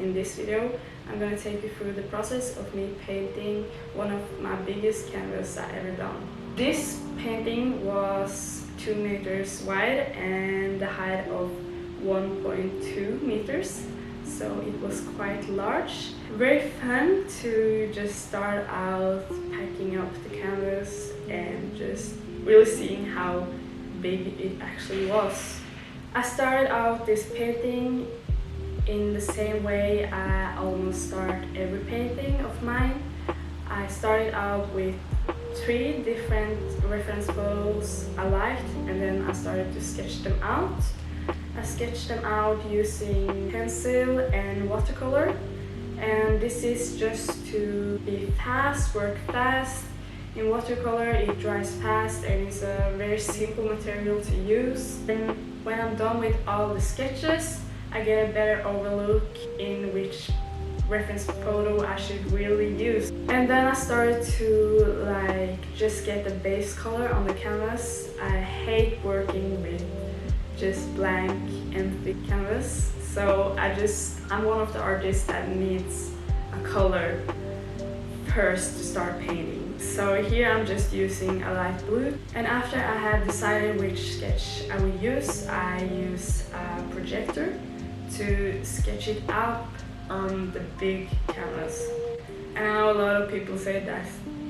In this video, I'm gonna take you through the process of me painting one of my biggest canvas I ever done. This painting was 2 meters wide and the height of 1.2 meters, so it was quite large. Very fun to just start out packing up the canvas and just really seeing how big it actually was. I started out this painting in the same way I almost start every painting of mine. I started out with 3 different reference photos I liked, and then I started to sketch them out. I sketched them out using pencil and watercolor, and this is just to be fast, work fast. In watercolor it dries fast and it's a very simple material to use. And when I'm done with all the sketches, I get a better overlook in which reference photo I should really use. And then I started to just get the base color on the canvas. I hate working with just blank empty canvas, so I'm one of the artists that needs a color first to start painting. So here I'm just using a light blue, and after I had decided which sketch I would use, I use a projector to sketch it up on the big canvas. And I know a lot of people say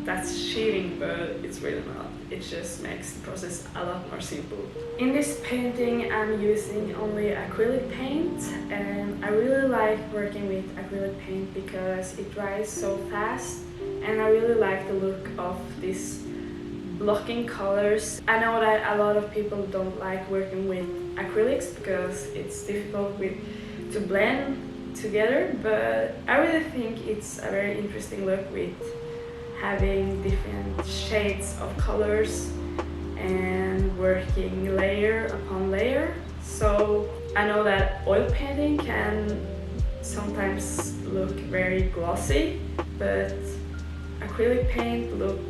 that's cheating, but it's really not. It just makes the process a lot more simple. In this painting I'm using only acrylic paint, and I really like working with acrylic paint because it dries so fast, and I really like the look of these blocking colors. I know that a lot of people don't like working with acrylics because it's difficult to blend together, but I really think it's a very interesting look with having different shades of colors and working layer upon layer. So I know that oil painting can sometimes look very glossy, but acrylic paint look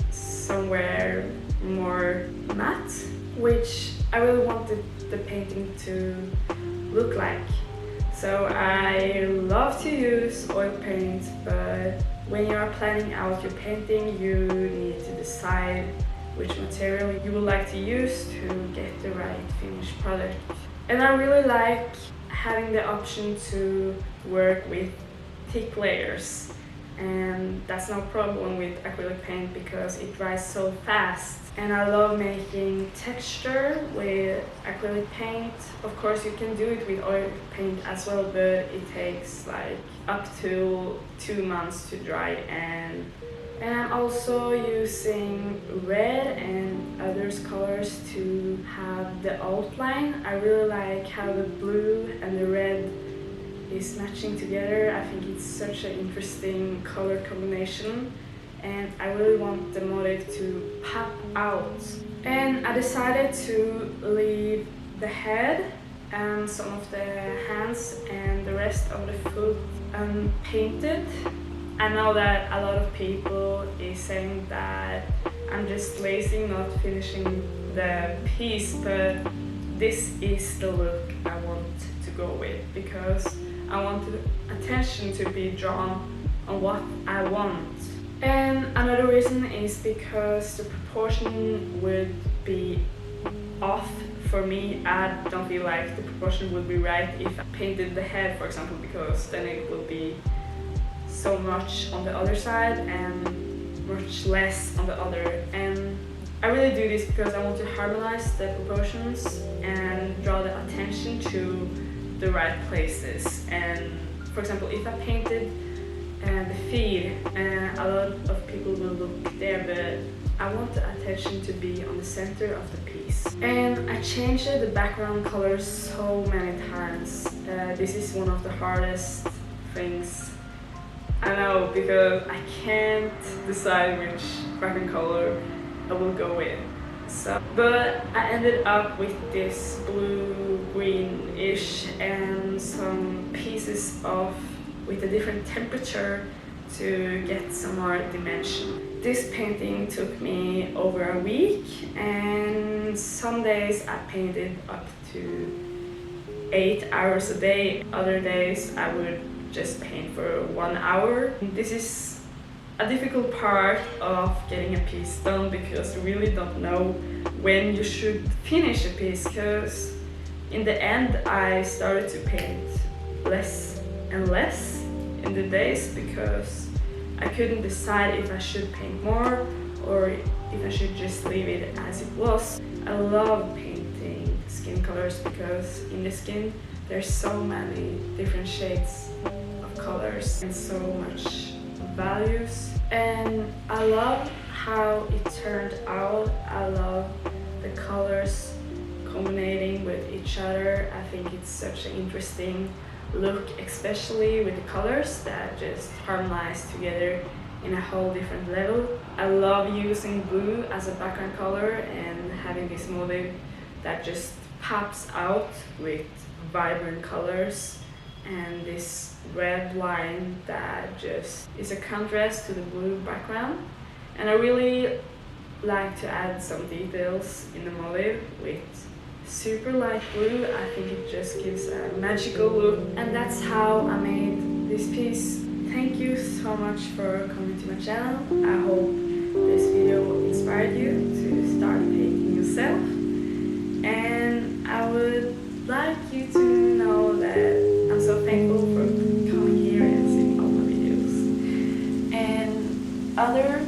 somewhere more matte, which I really wanted the painting to look like. So I love to use oil paint, but when you are planning out your painting, you need to decide which material you would like to use to get the right finished product. And I really like having the option to work with thick layers, and that's no problem with acrylic paint because it dries so fast. And I love making texture with acrylic paint. Of course you can do it with oil paint as well, but it takes up to 2 months to dry. And I'm also using red and other colors to have the outline. I really like how the blue and the red is matching together. I think it's such an interesting color combination, and I really want the motif to pop out. And I decided to leave the head and some of the hands and the rest of the foot unpainted. I know that a lot of people is saying that I'm just lazy not finishing the piece, but this is the look I want to go with because I want the attention to be drawn on what I want. And another reason is because the proportion would be off for me. I don't feel like the proportion would be right if I painted the head, for example, because then it will be so much on the other side and much less on the other. And I really do this because I want to harmonize the proportions and draw the attention to the right places. And for example, if I painted the feet, a lot of people will look there, but I want the attention to be on the center of the piece. And I changed the background colors so many times. This is one of the hardest things I know, because I can't decide which background color I will go with. But I ended up with this blue-greenish and some pieces with a different temperature to get some more dimension. This painting took me over a week, and some days I painted up to 8 hours a day. Other days I would just paint for 1 hour. This is a difficult part of getting a piece done because you really don't know when you should finish a piece, because in the end I started to paint less and less in the days because I couldn't decide if I should paint more or if I should just leave it as it was. I love painting skin colors because in the skin there's so many different shades of colors and so much values, and I love how it turned out. I love the colors combinating with each other. I think it's such an interesting look, especially with the colors that just harmonize together in a whole different level. I love using blue as a background color and having this motif that just pops out with vibrant colors, and this red line that just is a contrast to the blue background. And I really like to add some details in the motif with super light blue. I think it just gives a magical look, and that's how I made this piece. Thank you so much for coming to my channel. I hope this video inspired you to start painting yourself, and I would like you to know that I'm so thankful for coming here and seeing all my videos. And other